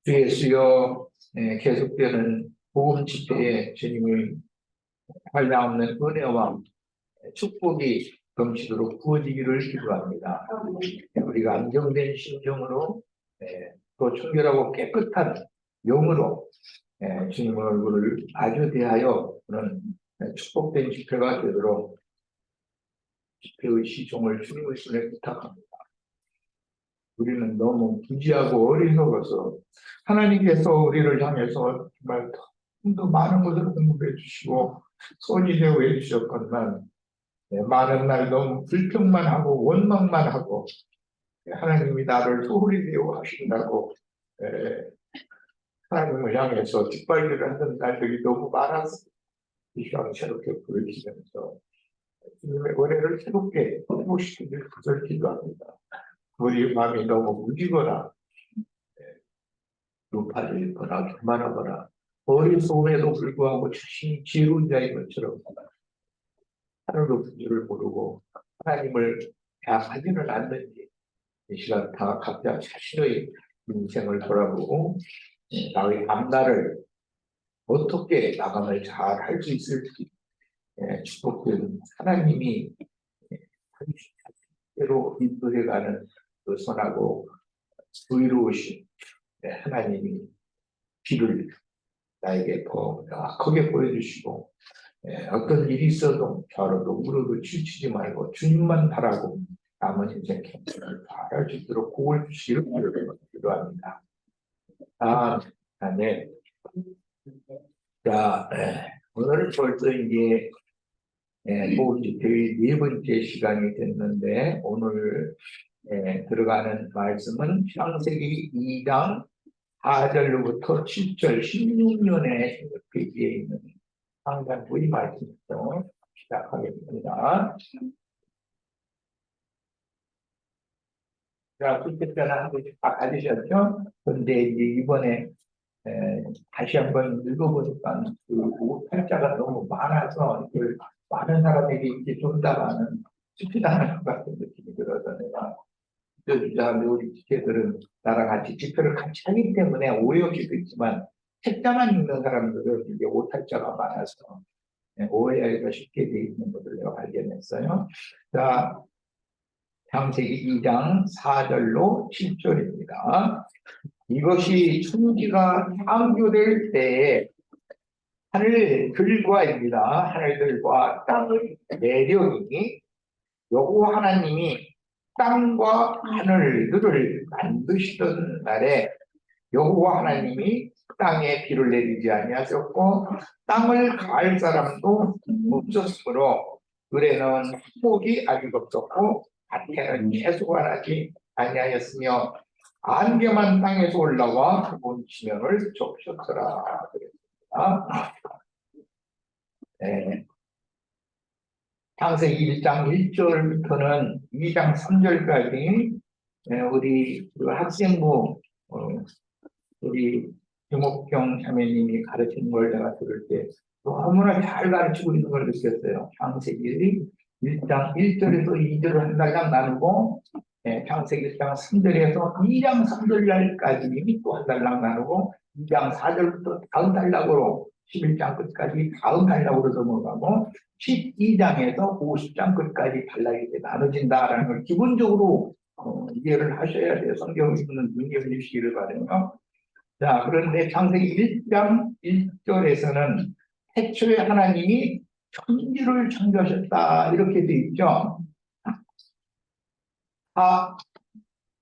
주 예수여, 계속되는 복음 집회에 주님의 한량없는 은혜와 축복이 넘치도록 부어지기를 기도합니다. 우리가 안정된 심정으로 또 청결하고 깨끗한 영으로 주님 얼굴을 마주 대하여 그런 축복된 집회가 되도록 집회의 시종을 주님의 손에 부탁합니다. 우리는 너무 부지하고 어리석어서 하나님께서 우리를 향해서 정말 더 많은 것을 공급해 주시고 손이 되어 해주셨건만 많은 날 너무 불평만 하고 원망만 하고 하나님이 나를 소홀히 되어 하신다고 하나님을 향해서 뒷발질을 하는 날들이 너무 많아서 이 시간 새롭게 보여주시면서 주님의 은혜를 새롭게 회복시키길 그걸 기도합니다. 우리 마음이 너무 무지거나 높아지거나 교만하거나 어리석음에도 불구하고 자신이 지혜로운 자인 것처럼 하늘 높은 줄을 모르고 하나님을 대하지는 않는지 이 시간 다 각자 자신의 인생을 돌아보고 나의 앞날을 어떻게 나감을 잘 할 수 있을지 축복된 하나님이 자신대로 인도해가는 그 선하고 의로우신 하나님이 길을 나에게 더 크게 보여주시고 어떤 일이 있어도 좌로도 우로도 치우치지 말고 주님만 바라고 남은 인생 경험을 바랄 수 있도록 복을 주시기를 기도합니다. 아멘. 자, 오늘은 벌써 이제 복음집회의 4번째 시간이 됐는데 오늘 들어가는 말씀은 창세기 2장 4절로부터 7절 16년의 페이지에 있는 상단부의 말씀부터 시작하겠습니다. 자, 그때 때는 한 번씩 다 가지셨죠? 그런데 이제 이번에 다시 한번 읽어보니까 그 5탈자가 너무 많아서 이걸 많은 사람에게 이제 전달하는 스피드하는 것 같은 느낌이 들어서 내가 주자들 우리 지체들은 나랑 같이 집회를 같이 하기 때문에 오해할 수도 있지만 책자만 읽는 사람들은 이게 오탈자가 많아서 오해하기가 쉽게 돼 있는 것을 내가 발견했어요. 자, 창세기 2장 4절로 7절입니다. 이것이 천지가 창조될 때에 하늘들과입니다. 하늘들과 땅의 내력이 여호와 하나님이 땅과 하늘들을 만드시던 날에 여호와 하나님이 땅에 비를 내리지 아니하셨고 땅을 가할 사람도 없었으므로 들에는 토목이 아직 없었고 밭에는 채소가 나지 아니하였으며 안개만 땅에서 올라와 그분 지면을 적셨더라 그랬습니다. 창세기 1장 1절부터는 2장 3절까지 우리 학생부 우리 김옥경 자매님이 가르치는 걸 내가 들을 때 너무나 잘 가르치고 있는 걸 느꼈어요. 창세기 1장 1절에서 2절을 한 달랑 나누고 창세기 1장 3절에서 2장 3절날까지 또 한 달랑 나누고 2장 4절부터 다음 달락으로 11장 끝까지 다음 달락으로 넘어가고 12장에서 50장 끝까지 단락이 나눠진다라는 걸 기본적으로 이해를 하셔야 돼요. 성경을 읽는 눈이 열리시기를 바라며. 자, 그런데 창세기 1장 1절에서는 태초에 하나님이 천지를 창조하셨다 이렇게 돼 있죠.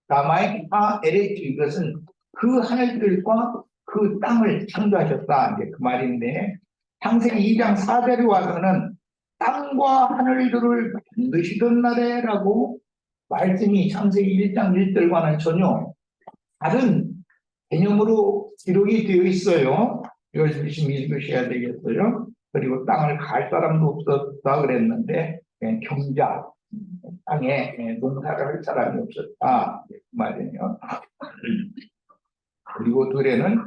다마의 LH 이것은 그 하늘들과 그 땅을 창조하셨다 이제 그 말인데 창세기 2장 4절에 와서는 땅과 하늘들을 만드시던 날에라고 말씀이 창세기 1장 1절과는 전혀 다른 개념으로 기록이 되어 있어요. 이걸 열심히 읽으셔야 되겠어요. 그리고 땅을 갈 사람도 없었다 그랬는데 경자 땅에 농사를 할 사람이 없었다 그 말이에요. 그리고 들에는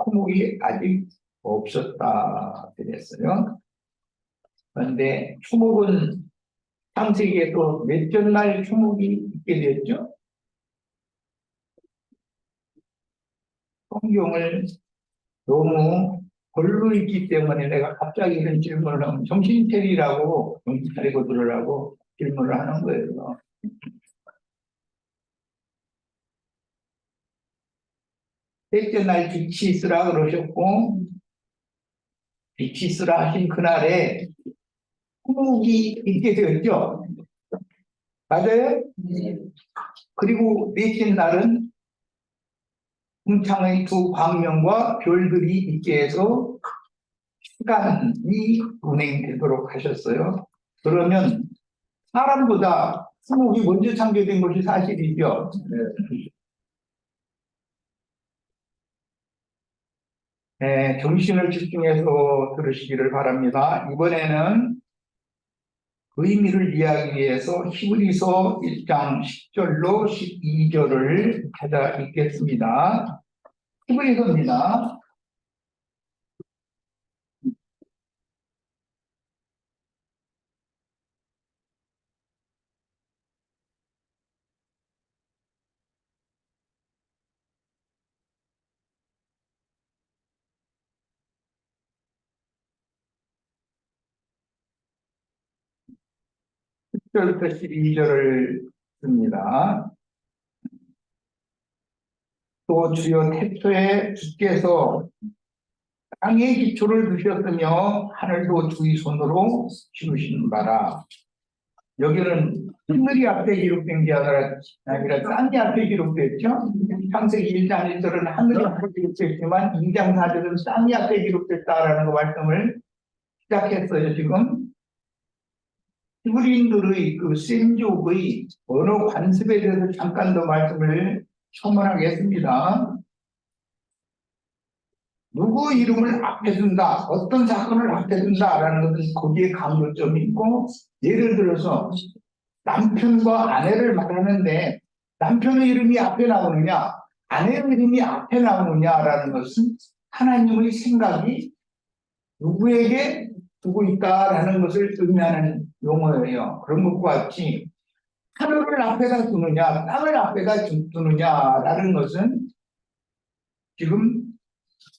토목이 아직 없었다 그랬어요. 그런데 초목은 창세기에도 몇째 날 초목이 있게 됐죠? 성경을 너무 별로 있기 때문에 내가 갑자기 이런 질문을 하면 정신 차리라고, 정신 차리고 들으라고 질문을 하는 거예요. 셋째 날 빛이 있으라 그러셨고, 빛이 있으라 하신 그날에 후목이 있게 되었죠. 맞아요? 그리고 넷째 날은 궁창의 두 광명과 별들이 있게 해서 시간이 운행되도록 하셨어요. 그러면 사람보다 수목이 먼저 창조된 것이 사실이죠. 네, 정신을 집중해서 들으시기를 바랍니다. 이번에는 의미를 이해하기 위해서 히브리서 1장 10절로 12절을 찾아 읽겠습니다. 히브리서입니다. 10절부터 12절을 씁니다. 또 주여 태초에 주께서 땅의 기초를 두셨으며 하늘도 주의 손으로 지으신 바라. 여기는 하늘이 앞에 기록된 게 아니라 땅이 앞에 기록됐죠. 창세기 1장 1절은 하늘이 앞에 기록됐지만 2장 4절은 땅이 앞에 기록됐다라는 거 말씀을 시작했어요. 지금 히브리인들의 그 센족의 언어 관습에 대해서 잠깐 더 말씀을 첨언하겠습니다. 누구 이름을 앞에 둔다, 어떤 사건을 앞에 둔다라는 것은 거기에 강조점이 있고, 예를 들어서 남편과 아내를 말하는데 남편의 이름이 앞에 나오느냐, 아내의 이름이 앞에 나오느냐라는 것은 하나님의 생각이 누구에게 두고 있다라는 것을 의미하는 용어예요. 그런 것과 같이 하늘을 앞에다 두느냐, 땅을 앞에다 두느냐라는 것은 지금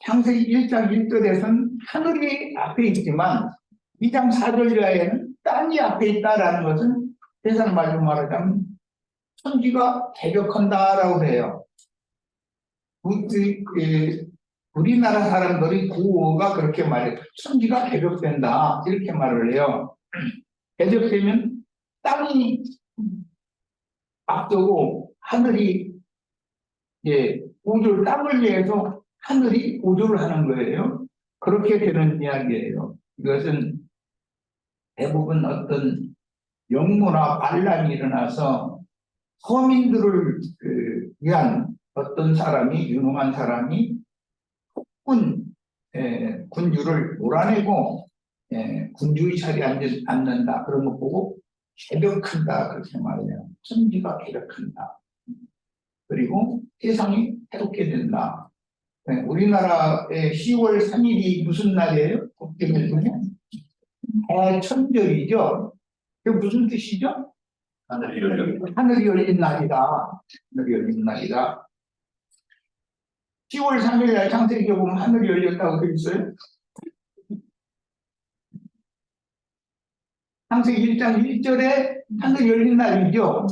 창세기 1장 1절에서는 하늘이 앞에 있지만 2장 4절 이하에는 땅이 앞에 있다라는 것은 세상 말로 말하자면 천지가 개벽한다라고 해요. 우리나라 사람들이 구호가 그렇게 말해요. 천지가 개벽된다 이렇게 말을 해요. 개벽되면 땅이 앞서고 하늘이 보조를 땅을 위해서 하늘이 보조를 하는 거예요. 그렇게 되는 이야기예요. 이것은 대부분 어떤 영모나 반란이 일어나서 서민들을 위한 어떤 사람이, 유능한 사람이 군주를 몰아내고 군주의 자리에 앉는다. 그런 거 보고 개벽한다. 그렇게 말해요. 천지가 개벽한다. 그리고 세상이 새롭게 된다. 우리나라의 10월 3일이 무슨 날이에요? 국제일 중에? 대천절이죠. 그게 무슨 뜻이죠? 하늘이 열린 날이다. 하늘이 열린 날이다. 10월 3일 날 창세기에 보면 하늘이 열렸다고 되어 있어요. 창세기 1장 1절에 하늘이 열린 날이죠.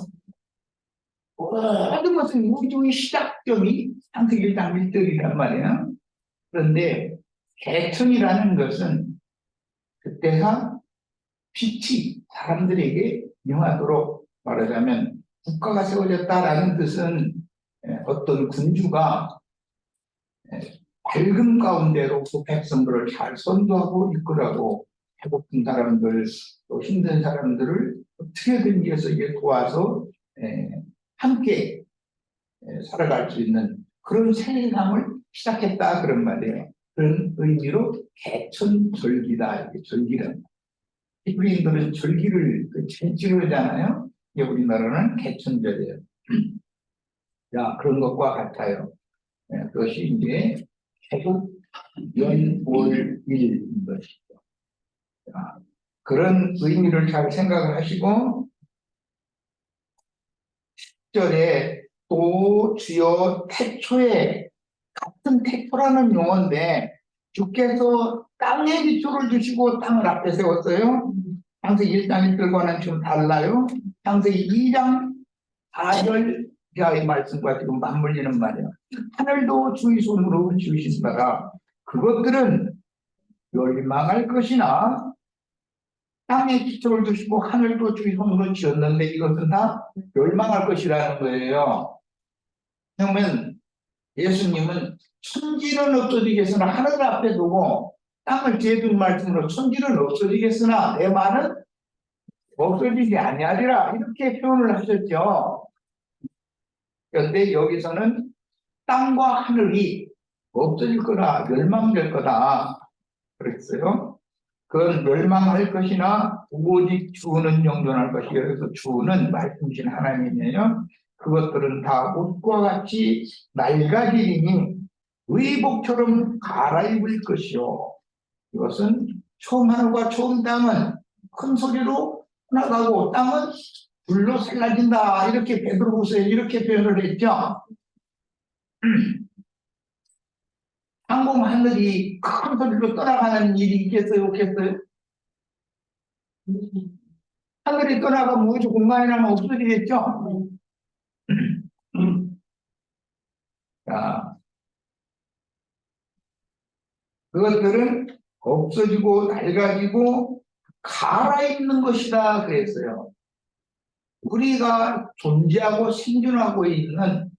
모든 것은 우주의 시작점이 창세기 1장 1절이란 말이에요. 그런데 개천이라는 것은 그때가 빛이 사람들에게 명하도록 말하자면 국가가 세워졌다라는 뜻은 어떤 군주가 밝은 가운데로 그 백성들을 잘 선도하고 이끌어가고 배고픈 사람들 또 힘든 사람들을 어떻게든지 해서 도와서 함께 살아갈 수 있는 그런 세상을 시작했다 그런 말이에요. 그런 의미로 개천절기다 이렇게 절기를 히브리인들은 절기를 지르잖아요. 우리나라는 개천절이에요. 자, 그런 것과 같아요. 그것이 이제 태국 연월일인 것이죠. 자, 그런 의미를 잘 생각을 하시고 10절에 또 주여 태초에 같은 태초라는 용어인데 주께서 땅에 기초를 주시고 땅을 앞에 세웠어요. 창세기 1장 1절과는 좀 달라요. 창세기 2장 4절의 말씀과 지금 맞물리는 말이에요. 하늘도 주의 손으로 지으신다라. 그것들은 멸망할 것이나 땅에 기초를 두시고 하늘도 주의 손으로 지었는데 이것은 다 멸망할 것이라는 거예요. 그러면 예수님은 천지는 없어지겠으나 하늘 앞에 두고 땅을 뒤에 둔 말씀으로 천지는 없어지겠으나 내 말은 없어지지 아니하리라 이렇게 표현을 하셨죠. 그런데 여기서는 땅과 하늘이 없어질 거다, 멸망될 거다 그랬어요. 그건 멸망할 것이나 오직 주는 영존할 것이요. 그래서 주는 말씀이신 하나님이에요. 그것들은 다 옷과 같이 낡아지리니 의복처럼 갈아입을 것이요. 이것은 처음 하늘과 처음 땅은 큰 소리로 나가고 땅은 불로 살라진다. 이렇게 베드로후서에 이렇게 표현을 했죠. 항공 하늘이 큰 소리로 떠나가는 일이 있겠어요, 없겠어요? 하늘이 떠나가면 우주 공간이라면 없어지겠죠? 자, 그것들은 없어지고 낡아지고 갈아입는 것이다 그랬어요. 우리가 존재하고 생존하고 있는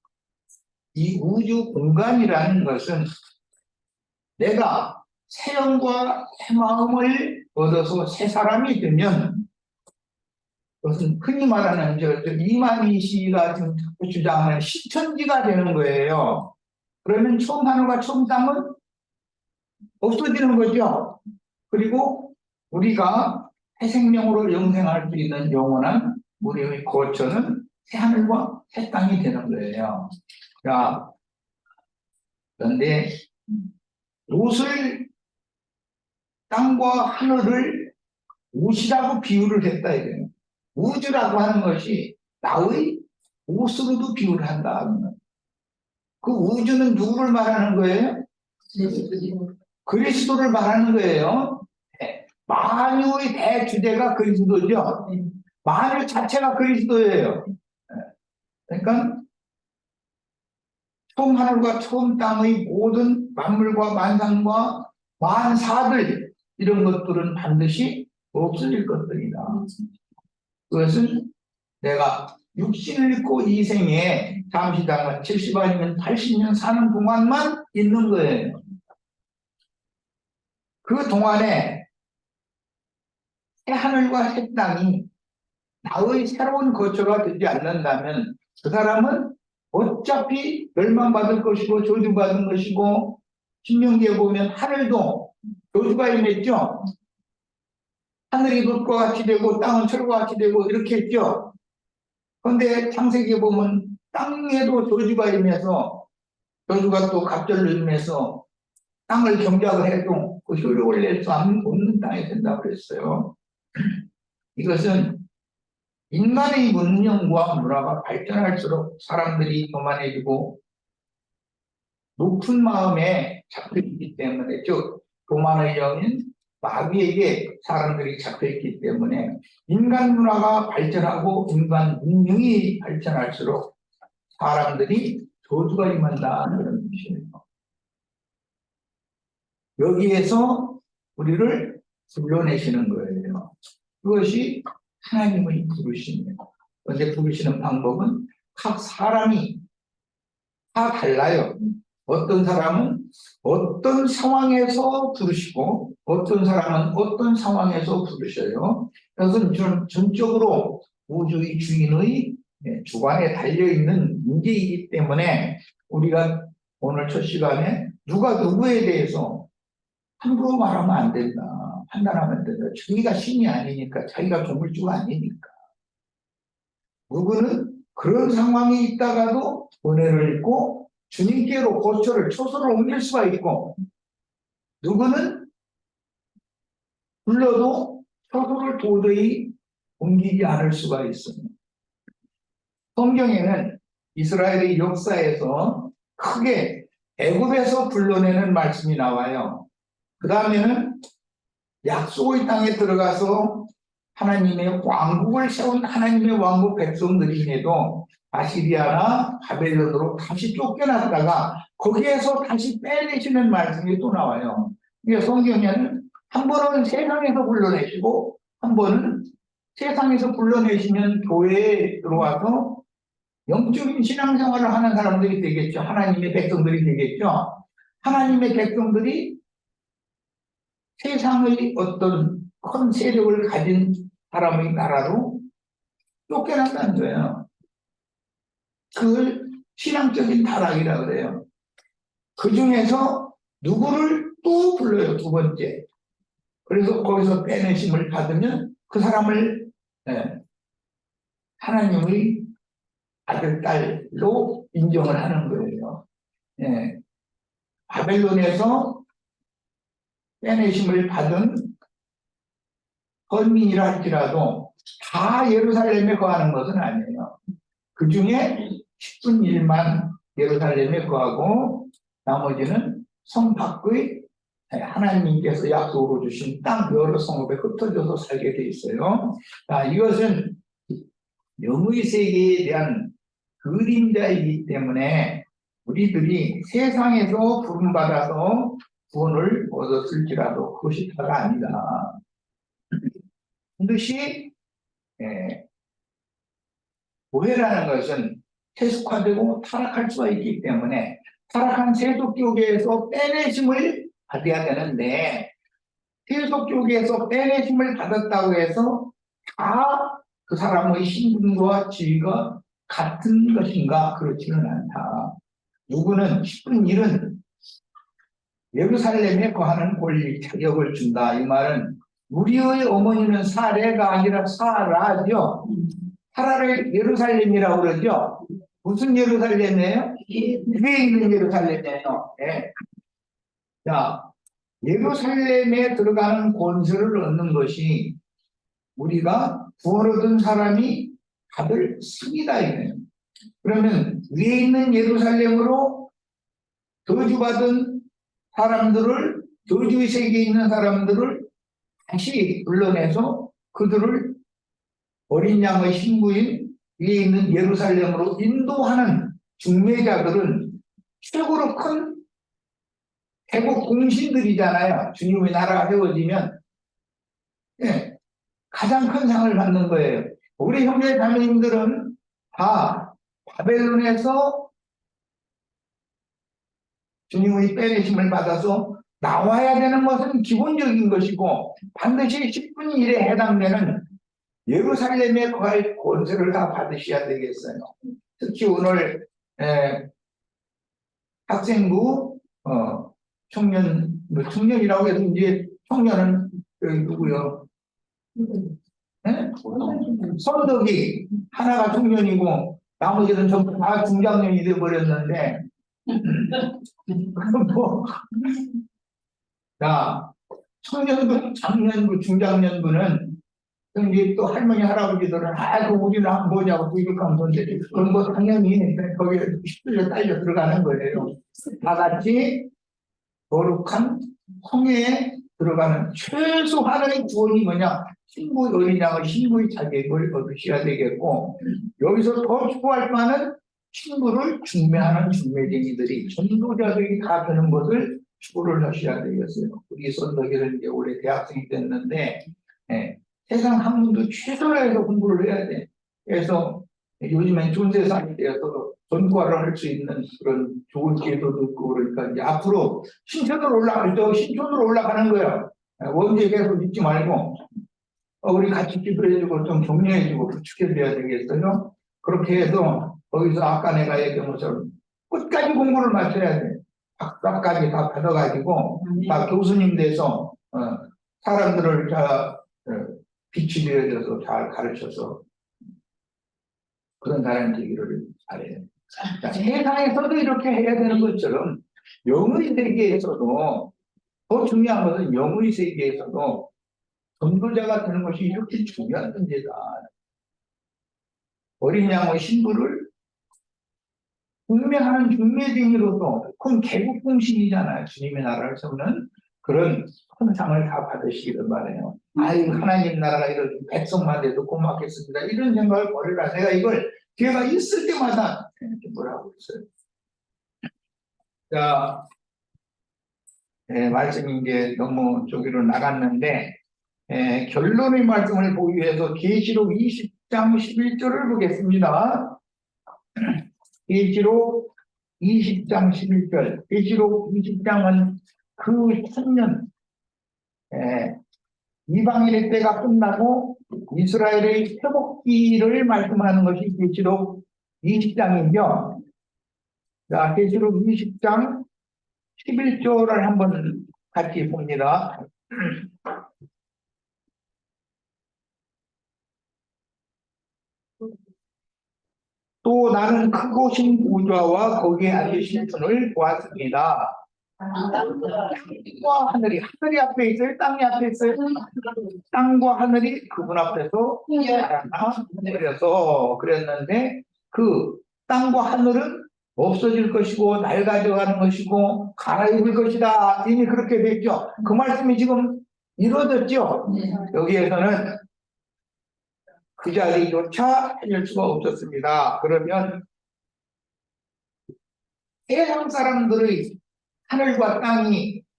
이 우주 공간이라는 것은 내가 새 영과 새 마음을 얻어서 새 사람이 되면 그것은 흔히 말하는 이만희 씨가 지금 자꾸 주장하는 신천지가 되는 거예요. 그러면 처음 하늘과 처음 땅은 없어지는 거죠. 그리고 우리가 새 생명으로 영생할 수 있는 영원한 우리의 거처는 새 하늘과 새 땅이 되는 거예요. 자, 그런데 옷을 땅과 하늘을 옷이라고 비유를 했다 이거예요. 우주라고 하는 것이 나의 옷으로도 비유를 한다. 그 우주는 누구를 말하는 거예요? 그리스도를 말하는 거예요. 만유의 대주제가 그리스도죠. 만유 자체가 그리스도예요. 그러니까 처음 하늘과 처음 땅의 모든 만물과 만상과 만사들 이런 것들은 반드시 없어질 것들이다. 그것은 내가 육신을 입고 이 생에 잠시 잠깐 70 아니면 80년 사는 동안만 있는 거예요. 그 동안에 새 하늘과 새 땅이 나의 새로운 거처가 되지 않는다면 그 사람은 어차피 멸망받을 것이고 저주받은 것이고 신명기에 보면 하늘도 저주가 임했죠. 하늘이 돛과 같이 되고 땅은 철과 같이 되고 이렇게 했죠. 그런데 창세기에 보면 땅에도 저주가 임해서 저주가 또 갑절로 임해서 땅을 경작을 해도 그 효력을 낼 수 없는 땅이 된다고 그랬어요. 이것은 인간의 문명과 문화가 발전할수록 사람들이 교만해지고 높은 마음에 잡혀있기 때문에 즉 교만의 영인 마귀에게 사람들이 잡혀있기 때문에 인간 문화가 발전하고 인간 문명이 발전할수록 사람들이 저주가 임한다 그런 뜻이에요. 여기에서 우리를 불러내시는 거예요. 그것이 하나님의 부르심이에요. 그런데 부르시는 방법은 각 사람이 다 달라요. 어떤 사람은 어떤 상황에서 부르시고 어떤 사람은 어떤 상황에서 부르셔요. 그것은 전적으로 우주의 주인의 주관에 달려있는 문제이기 때문에 우리가 오늘 첫 시간에 누가 누구에 대해서 함부로 말하면 안 된다. 판단하면 안 된다. 자기가 신이 아니니까, 자기가 건물주가 아니니까. 누구는 그런 상황이 있다가도 은혜를 입고 주님께로 거처를 초소를 옮길 수가 있고, 누구는 불러도 초소를 도저히 옮기지 않을 수가 있습니다. 성경에는 이스라엘의 역사에서 크게 애굽에서 불러내는 말씀이 나와요. 그 다음에는 약속의 땅에 들어가서 하나님의 왕국을 세운 하나님의 왕국 백성들임에도 아시리아나 바벨론으로 다시 쫓겨났다가 거기에서 다시 빼내시는 말씀이 또 나와요. 그러니까 성경에는 한 번은 세상에서 불러내시고 한 번은 세상에서 불러내시면 교회에 들어와서 영적인 신앙생활을 하는 사람들이 되겠죠. 하나님의 백성들이 되겠죠. 하나님의 백성들이 세상의 어떤 큰 세력을 가진 사람의 나라로 쫓겨난다는 거예요. 그걸 신앙적인 타락이라 그래요. 그 중에서 누구를 또 불러요, 두 번째. 그래서 거기서 빼내심을 받으면 그 사람을 하나님의 아들, 딸로 인정을 하는 거예요. 바벨론에서 빼내심을 받은 헌민이라 할지라도 다 예루살렘에 거하는 것은 아니에요. 그 중에 10분 1만 예루살렘에 거하고 나머지는 성 밖의 하나님께서 약속으로 주신 땅 여러 성읍에 흩어져서 살게 돼 있어요. 이것은 영의 세계에 대한 그림자이기 때문에 우리들이 세상에서 부름받아서 구원을 얻었을지라도 그것이 다가 아니다. 반드시 교회라는 것은 세속화되고 타락할 수가 있기 때문에 타락한 세속교계에서 빼내심을 받아야 되는데 세속교계에서 빼내심을 받았다고 해서 다 그 사람의 신분과 지위가 같은 것인가? 그렇지는 않다. 누구는 10분 1은 예루살렘에 거하는 권리, 자격을 준다. 이 말은 우리의 어머니는 사레가 아니라 사라죠. 사라를 예루살렘이라고 그러죠. 무슨 예루살렘이에요? 위에 있는 예루살렘이에요. 네. 자, 예루살렘에 들어가는 권세를 얻는 것이 우리가 구원 얻은 사람이 받을 상이다 이거예요. 그러면 위에 있는 예루살렘으로 저주받은 사람들을, 저주의 세계에 있는 사람들을 다시 불러내서 그들을 어린 양의 신부인 위에 있는 예루살렘으로 인도하는 중매자들은 최고로 큰 태국 공신들이잖아요. 주님의 나라가 세워지면 가장 큰 상을 받는 거예요. 우리 형제 자매님들은 다 바벨론에서 주님의 빼내심을 받아서 나와야 되는 것은 기본적인 것이고 반드시 10분 1에 해당되는 예루살렘에 거할 권세를 다 받으셔야 되겠어요. 특히 오늘 학생부 청년이라고 해서 이제 청년은 누구요? 선덕이 하나가 청년이고 나머지는 전부 다 중장년이 되어버렸는데 뭐, 자, 청년부, 장년부, 중장년부는 이제 또 할머니, 할아버지들은 그 우리는 뭐냐고 부족한 건데 그런 거 당연히 거기에 휩쓸려 딸려 들어가는 거예요. 다 같이 거룩한 홍해에 들어가는 최소한의 구원이 뭐냐? 신부의 어린 양의 신부의 자격을 얻으셔야 되겠고 여기서 더 추구할 바는 신부를 중매하는 중매쟁이들이 전도자들이 다 되는 것을 추구를 하셔야 되겠어요. 우리 선덕이는 이제 올해 대학생이 됐는데 세상 학문도 최선을 해서 공부를 해야 돼. 그래서 요즘엔 존재상에 대해서 전과를 할 수 있는 그런 좋은 기회도 있고 그러니까 이제 앞으로 신촌으로 올라가는 거예요. 원죄 계속 잊지 말고 우리 같이 기도해주고 좀 격려해주고 부축해줘야 되겠어요. 그렇게 해서 거기서 아까 내가 얘기한 것처럼 끝까지 공부를 마쳐야 돼. 박사까지 다 받아가지고 다 교수님 돼서 사람들을 다 빛이 되어져서 잘 가르쳐서 그런 사람이 되기를 바래요. 세상에서도 이렇게 해야 되는 것처럼 영의 세계에서도 더 중요한 것은 영의 세계에서도 전도자가 되는 것이 이렇게 중요한 문제다. 어린 양의 신부를 중매하는 중매쟁이로서 큰 개국공신이잖아요. 주님의 나라를 세우는 그런 큰 상을 다 받으시기를 바라요. 아유, 하나님 나라가 이런 백성만 돼도 고맙겠습니다. 이런 생각을 버리라. 제가 있을 때마다 이렇게 뭐라고 했어요. 자, 말씀이 이제 너무 저기로 나갔는데, 결론의 말씀을 보기 위해서 계시록 20장 11절을 보겠습니다. 계시록 20장 11절. 계시록 20장은 그 천년, 이방인의 때가 끝나고 이스라엘의 회복기를 말씀하는 것이 계시록 20장이죠. 자, 계시록 20장 11절을 한번 같이 봅니다. 또 나는 크고 신 우주와 거기에 앉으신 분을 보았습니다. 땅과 하늘이 앞에 있어요? 땅이 앞에 있어요? 땅과 하늘이 그분 앞에서 그랬는데 그 땅과 하늘은 없어질 것이고 낡아져가는 것이고 갈아입을 것이다. 이미 그렇게 됐죠. 그 말씀이 지금 이루어졌죠. 여기에서는 그 자리조차 해낼 수가 없었습니다. 그러면 세상 사람들의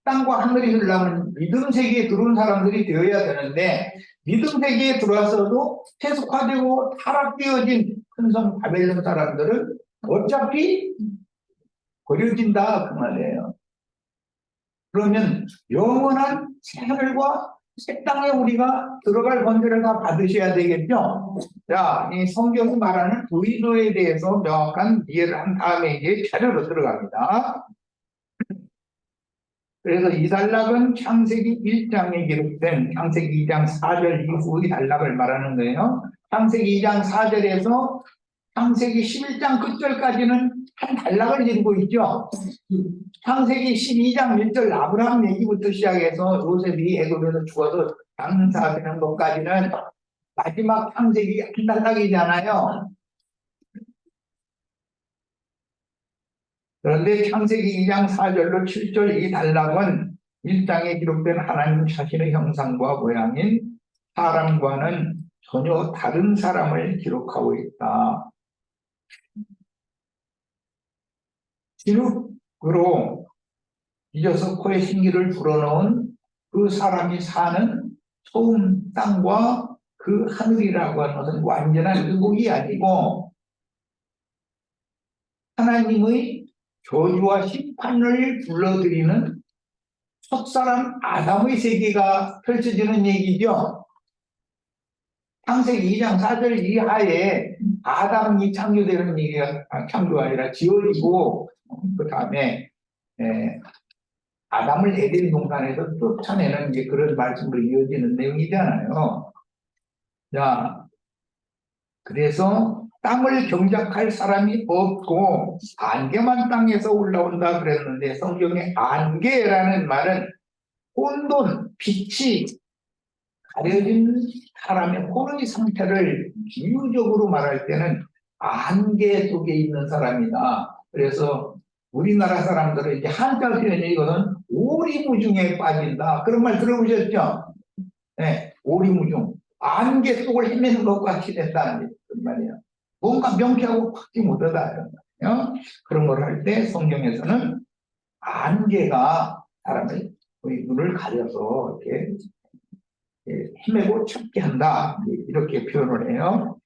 땅과 하늘이 흐르려면 믿음 세계에 들어온 사람들이 되어야 되는데, 믿음 세계에 들어와서도 세속화되고 타락되어진 큰 성 바벨론 사람들은 어차피 버려진다 그 말이에요. 그러면 영원한 새 하늘과 새 땅에 우리가 들어갈 권세를 다 받으셔야 되겠죠. 자, 이 성경이 말하는 의도에 대해서 명확한 이해를 한 다음에 이제 자료로 들어갑니다. 그래서 이 단락은 창세기 1장에 기록된 창세기 2장 4절 이후의 단락을 말하는 거예요. 창세기 2장 4절에서 창세기 11장 끝절까지는 한 단락을 이루고 있죠. 창세기 12장 1절 아브라함 얘기부터 시작해서 요셉이 애굽에서 죽어서 장사되는 것까지는 마지막 창세기 한 단락이잖아요. 그런데 창세기 2장 4절로 7절 이 단락은 1장에 기록된 하나님 자신의 형상과 모양인 사람과는 전혀 다른 사람을 기록하고 있다. 진흙으로 빚어서 코에 신기를 불어넣은 그 사람이 사는 소음 땅과 그 하늘이라고 하는 것은 완전한 의복이 아니고 하나님의 저주와 심판을 불러들이는 첫사람 아담의 세계가 펼쳐지는 얘기죠. 창세기 2장 4절 이하에 아담이 창조되는 얘기가 창조가 아니라 지어지고 그 다음에 아담을 에덴 동산에서 쫓아내는 게 그런 말씀으로 이어지는 내용이잖아요. 자, 그래서 땅을 경작할 사람이 없고 안개만 땅에서 올라온다 그랬는데 성경의 안개라는 말은 혼돈, 빛이 가려진 사람의 혼의 상태를 비유적으로 말할 때는 안개 속에 있는 사람이다. 그래서 우리나라 사람들은 이제 한자 표현이 이거는 오리무중에 빠진다. 그런 말 들어보셨죠? 네, 오리무중. 안개 속을 헤매는 것 같이 됐다는 말이에요. 뭔가 명쾌하고 확지 못하다. 그런 걸 할 때 성경에서는 안개가 사람의 눈을 가려서 이렇게 헤매고 찾게 한다. 이렇게 표현을 해요.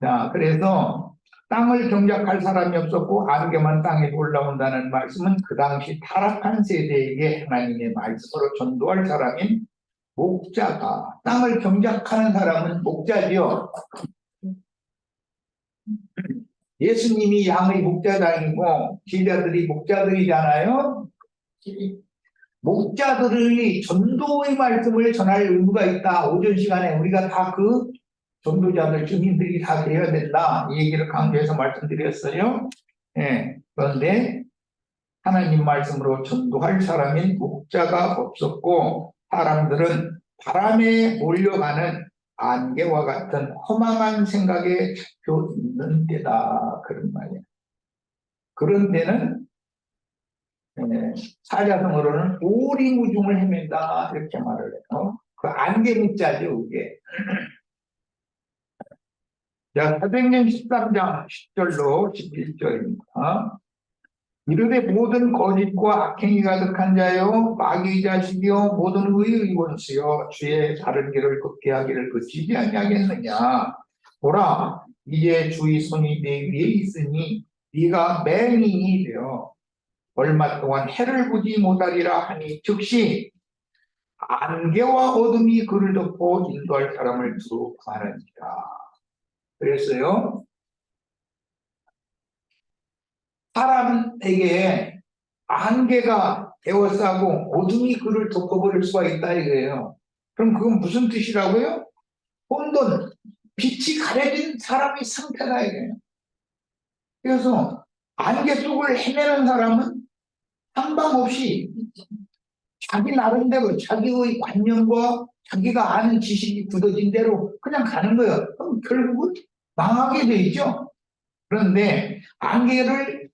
자, 그래서 땅을 경작할 사람이 없었고 안개만 땅에 올라온다는 말씀은 그 당시 타락한 세대에게 하나님의 말씀으로 전도할 사람인 목자가, 땅을 경작하는 사람은 목자지요. 예수님이 양의 목자장이고 제자들이 목자들이잖아요. 목자들이 전도의 말씀을 전할 의무가 있다. 오전 시간에 우리가 다 그 전도자들, 증인들이 다 되어야 된다. 이 얘기를 강조해서 말씀드렸어요. 그런데 하나님 말씀으로 전도할 사람인 목자가 없었고 사람들은 바람에 몰려가는 안개와 같은 허망한 생각에 잡혀 있는 때다. 그런 말이에요. 그런 데는 사자성어로는 오리무중을 헤맨다 이렇게 말을 해요. 그 안개문자죠 그게. 자, 사도행전 13장 10절로 11절입니다. 이르되 모든 거짓과 악행이 가득한 자여 마귀의 자식이여 모든 의의 원수여 주의 다른 길을 걷게 하기를 그치지 아니하겠느냐. 보라 이제 주의 손이 내 위에 있으니 네가 맹인이 되어 얼마 동안 해를 보지 못하리라 하니 즉시 안개와 어둠이 그를 덮고 인도할 사람을 두고 가느니라. 그랬어요. 사람에게 안개가 에워싸고 어둠이 그를 덮어버릴 수가 있다 이거예요. 그럼 그건 무슨 뜻이라고요? 혼돈, 빛이 가려진 사람의 상태다 이거예요. 그래서 안개 속을 헤매는 사람은 한방 없이 자기 나름대로 자기의 관념과 자기가 아는 지식이 굳어진 대로 그냥 가는 거예요. 그럼 결국은 망하게 돼 있죠. 그런데 안개를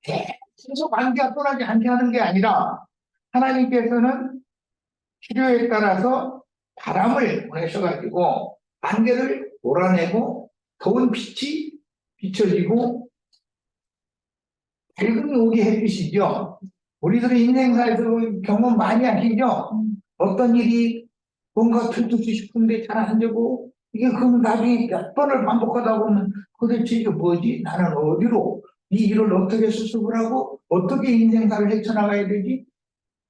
계속 안개가 떠나지 않게 하는 게 아니라 하나님께서는 필요에 따라서 바람을 보내셔가지고 안개를 몰아내고 더운 빛이 비춰지고 밝음이 오게 해주시죠. 우리들의 인생사에서 경험 많이 하시죠. 어떤 일이 뭔가 들고 싶은데 잘 안 되고 이게 그럼 나중에 몇 번을 반복하다 보면 도대체 이게 뭐지? 나는 어디로 이 일을 어떻게 수습을 하고 어떻게 인생사를 헤쳐나가야 되지?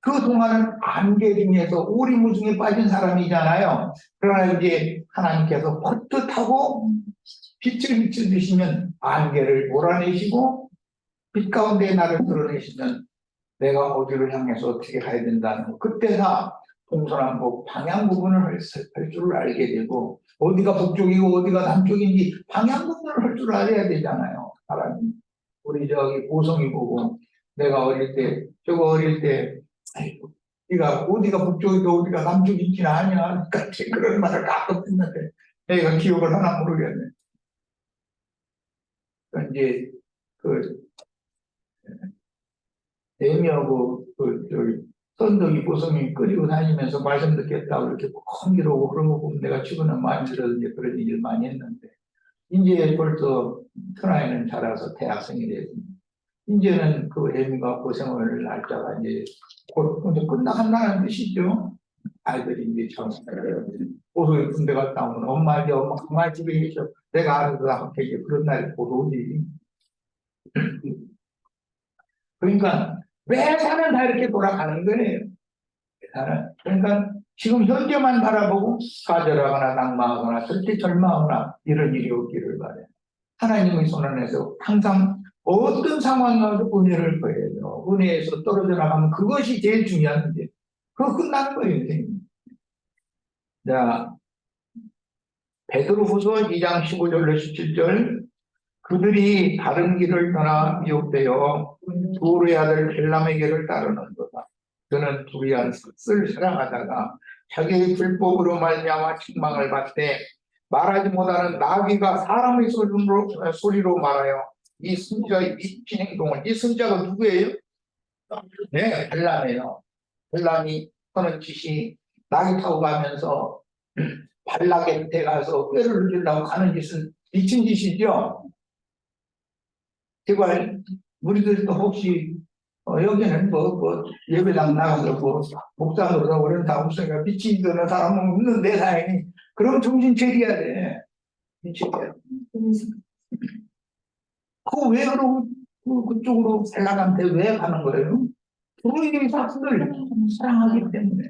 그동안은 안개 중에서 오리무중에 빠진 사람이잖아요. 그러나 이제 하나님께서 퍼뜩하고 빛을 비춰주시면 안개를 몰아내시고 빛 가운데 나를 드러내시면 내가 어디를 향해서 어떻게 가야 된다는 거. 그때가 동서남북 방향 구분을 할 줄을 알게 되고 어디가 북쪽이고 어디가 남쪽인지 방향 구분을 할 줄 알아야 되잖아요. 사람이. 우리 저기 보성이 보고 내가 어릴 때 저거 어릴 때 아이고 네가 어디가 북쪽이고 어디가 남쪽인지는 아냐 같이 그런 말을 가끔 듣는데 내가 기억을 하나 모르겠네. 그러니까 이제 그 대미하고 선덕이 보성이 끓이고 다니면서 말씀 듣겠다고 이렇게 콩기로고 그런 거 보면 내가 최근에 많이 들어서 이제 그런 일을 많이 했는데 이제 벌써 천하에는 자라서 대학생이 됐습니다. 이제는 그 애미가 고생을 날짜가 이제 곧 끝나간다는 뜻이죠. 아이들이 이제 참 보성이 군대 갔다 오면 엄마 이제 엄마 가만히 집에 계셔 내가 알아서 함께 이제 그런 날이 곧 오지. 그러니까 왜 사는 다 이렇게 돌아가는 거예요. 그러니까 지금 현재만 바라보고 좌절하거나 낙망하거나 절대 절망하거나 이런 일이 없기를 바래요. 하나님의 손 안에서 항상 어떤 상황이어도 은혜를 보여야 돼요. 은혜에서 떨어져 나가면 그것이 제일 중요한 문제. 그거 끝나는 거예요, 인생이. 자, 베드로후서 2장 15절로 17절 그들이 다른 길을 떠나 미혹되어 두루의 아들 벨람에게를 따르는 거다. 그는 두리안 섯을 사랑하다가 자기의 불법으로 말미암아 책망을 받되 말하지 못하는 나귀가 사람의 소리로 말하여 이 선지자의 미친 행동을 이 선지자가 누구예요? 네, 벨람이에요. 벨람이 하는 짓이 나귀 타고 가면서 발락한테 가서 꾀를 누리려고 가는 짓은 미친 짓이죠. 제발 우리들도 혹시 여기는 예배당 나가서 목사 노릇하고 그런 다 없으니까 미친 드는 사람은 없는데 다행히 그럼 정신 차려야 돼. 미치게. 왜 그러고 그쪽으로 셀락한테 왜 가는 거예요? 부모님이 자식을 사랑하기 때문에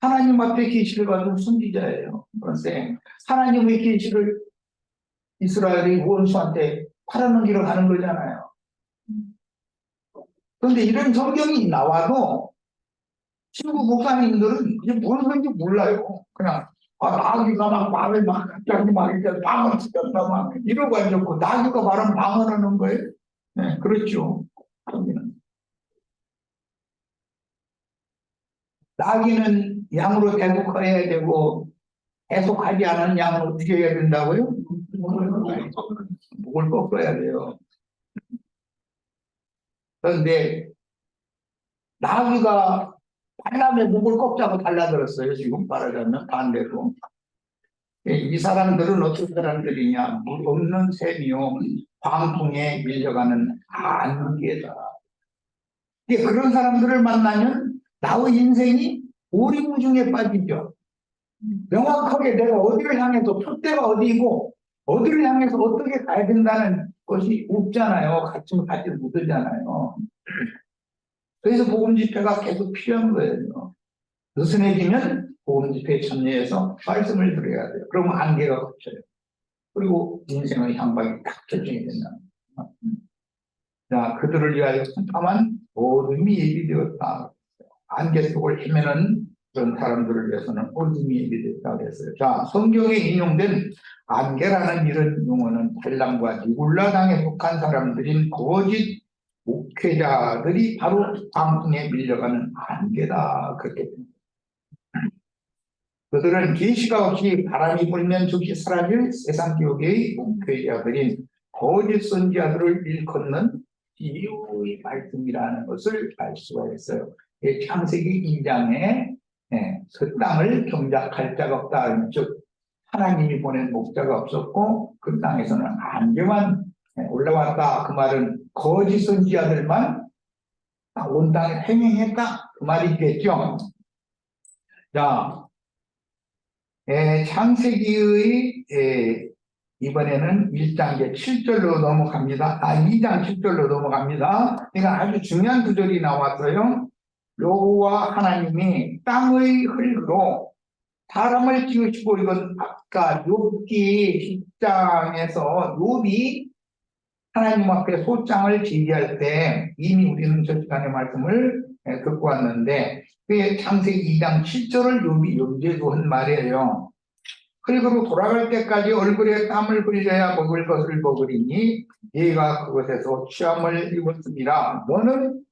하나님 앞에 계시를 받은 선지자예요. 그런데 하나님의 계시를 이스라엘이 원수한테 팔아넘기러 가는 거잖아요. 그런데 이런 성경이 나와도 친구 목사님들은 이게 무슨 소리인지 몰라요. 그냥 나귀가 막 말을 막 갑자기 막 이렇게 방언 치겠다 막 이러고 앉았고 나귀가 말하면 방언하는 거예요. 네, 그렇죠. 나귀는 양으로 대속해야 되고 대속하지 않은 양은 어떻게 해야 된다고요? 목을 꺾어야 돼요. 그런데 나귀가 발람의 목을 꺾자고 달라들었어요. 지금 말하자면 반대로. 이 사람들은 어떤 사람들이냐? 물 없는 샘이요, 광풍에 밀려가는 안개다. 그런 사람들을 만나면 나의 인생이 오리무중에 빠지죠. 명확하게 내가 어디를 향해서 촛대가 어디이고 어디를 향해서 어떻게 가야 된다는 것이 없잖아요. 가르침을 받지 못하잖아요. 그래서 복음 집회가 계속 필요한 거예요. 느슨해지면 복음 집회에 참여해서 말씀을 들어야 돼요. 그러면 안개가 걷혀요. 그리고 인생의 향방이 딱 결정이 된다. 자, 그들을 위하여 캄캄한 어둠이 예비되었다. 안개 속을 헤매는 그런 사람들을 위해서는 어둠이 예비되었다 그랬어요. 자, 성경에 인용된 안개라는 이런 용어는 발람과 니골라 당에 속한 사람들인 거짓 목회자들이 바로 광풍에 밀려가는 안개다. 그렇게 됩니다. 그들은 계시가 없이 바람이 불면 즉시 사라질 세상 기옥의 목회자들인 거짓 선지자들을 일컫는 비유의 말씀이라는 것을 알 수가 있어요. 창세기 2장에 그 땅을 경작할 자가 없다. 즉 하나님이 보낸 목자가 없었고 그 땅에서는 안개만 올라왔다. 그 말은 거짓 선지자들만 온 땅에 행행했다. 그 말이겠죠. 자, 창세기의 이번에는 1장 7절로 넘어갑니다. 2장 7절로 넘어갑니다. 그러니까 아주 중요한 구절이 나왔어요. 여호와 하나님이 땅의 흙으로 사람을 지으시고, 이건 아까 욥기 10장에서 욥이 하나님 앞에 소장을 제기할 때 이미 우리는 저 시간의 말씀을 듣고 왔는데, 그게 창세기 2장 7절을 욥이 염두에 한 말이에요. 흙으로 돌아갈 때까지 얼굴에 땀을 흘려야 먹을 것을 먹으리니 얘가 그것에서 취함을 입었습니다. 너는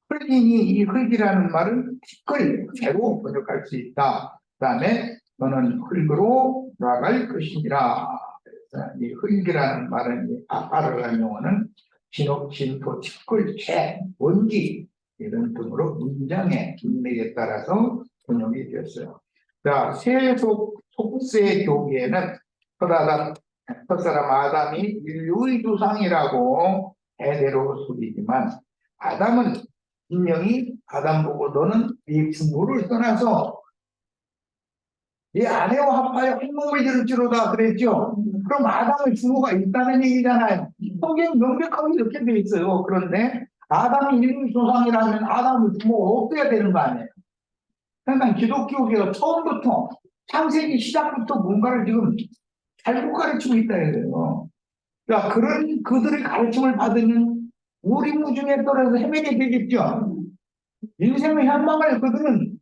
흙이니, 이 흙이라는 말은 티끌, 재로 번역할 수 있다. 그 다음에 너는 흙으로 돌아갈 것이니라. 이 흙이라는 말은 아파르라는 용어는 진흙, 진토, 티끌, 재, 먼지 이런 등으로 문장의 문맥에 따라서 번역이 되었어요. 자, 속세 교계에는 첫사람 아담이 인류의 조상이라고 대대로 속이지만, 아담은 분명히 아담 보고 너는 네 부모를 떠나서 네 아내와 합하여 한 몸을 이룰지로다 그랬죠. 그럼 아담의 부모가 있다는 얘기잖아요. 성경 명백하게 이렇게 돼 있어요. 그런데 아담이 인류 조상이라면 아담의 부모가 없어야 되는 거 아니에요. 그러니까 기독교계가 처음부터 창세기 시작부터 뭔가를 지금 잘못 가르치고 있다 해요. 그러니까 그런 그들의 가르침을 받으면 오리무중에 떨어져 헤매게 되겠죠. 인생의 향방을 그들은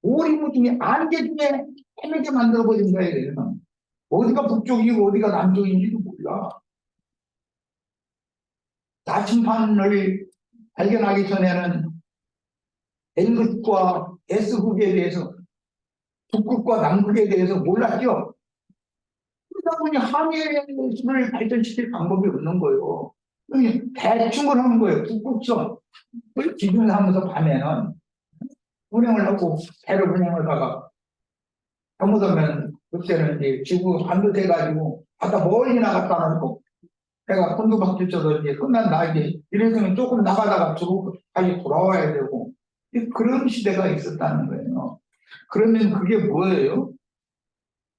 오리무중에 안개 중에 헤매게 만들어버린 거예요. 어디가 북쪽이고 어디가 남쪽인지도 몰라. 나침판을 발견하기 전에는 N극과 S극에 대해서, 북극과 남극에 대해서 몰랐죠. 그러다 보니 항해를 발전시킬 방법이 없는 거예요. 대충을 하는 거예요. 북극성 기준하면서 밤에는 운행을 하고 배로 운행을 가가 잘못하면 그때는 이제 지구 반듯해가지고 바다 멀리 나갔다 놓고 배가 곤두박질쳐서 이제 끝난다 이제 이래서는 조금 나가다가 다시 돌아와야 되고 그런 시대가 있었다는 거예요. 그러면 그게 뭐예요?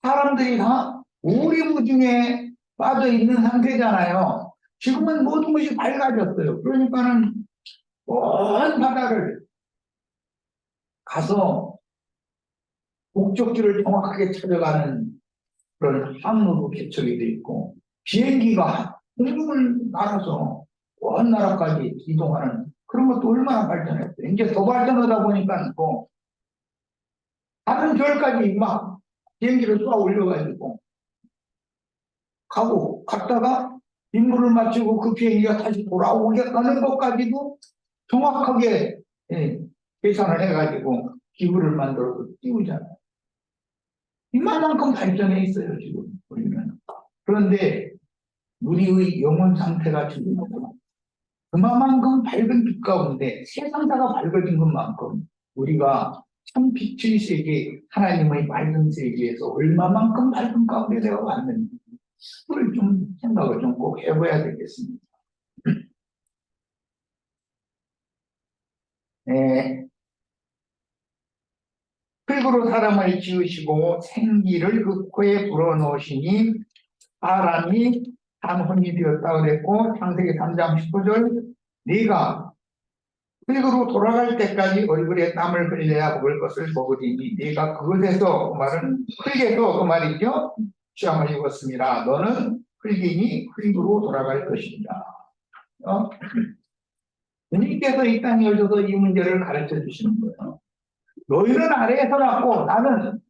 사람들이 다 오리무중에 빠져 있는 상태잖아요. 지금은 모든 것이 밝아졌어요. 그러니까는 먼 바다를 가서 목적지를 정확하게 찾아가는 그런 항로도 개척이 돼 있고, 비행기가 공중을 날아서 먼 나라까지 이동하는 그런 것도 얼마나 발전했어요. 이제 더 발전하다 보니까 뭐 다른 별까지 막 비행기를 쏘아 올려가지고 가고, 갔다가 임무를 마치고 그 비행기가 다시 돌아오게 하는 것까지도 정확하게 계산을 해가지고 기구를 만들어서 띄우잖아요. 이만큼 발전해 있어요, 지금 우리는. 그런데 우리의 영혼 상태가 지금 그만큼 밝은 빛 가운데 세상사가 밝아진 것만큼 우리가 참 빛의 세계, 하나님의 밝은 세계에서 얼마만큼 밝은 가운데 내가 왔는지 그걸 좀 생각을 좀 꼭 해봐야 되겠습니다. 네. 흙으로 사람을 지으시고 생기를 그 코에 불어넣으시니 사람이 한혼이 되었다 그랬고 창세기 3장 19절 네가 흙으로 돌아갈 때까지 얼굴에 땀을 흘려야 먹을 것을 먹으리니 네가 그것에서 그 말은 흙에서 그 말이죠 취함을 입었습니다. 너는 흙이니 흙으로 돌아갈 것입니다. 주님께서 이 땅에 오셔서 이 문제를 가르쳐 주시는 거예요. 너희는 아래에서 났고 나는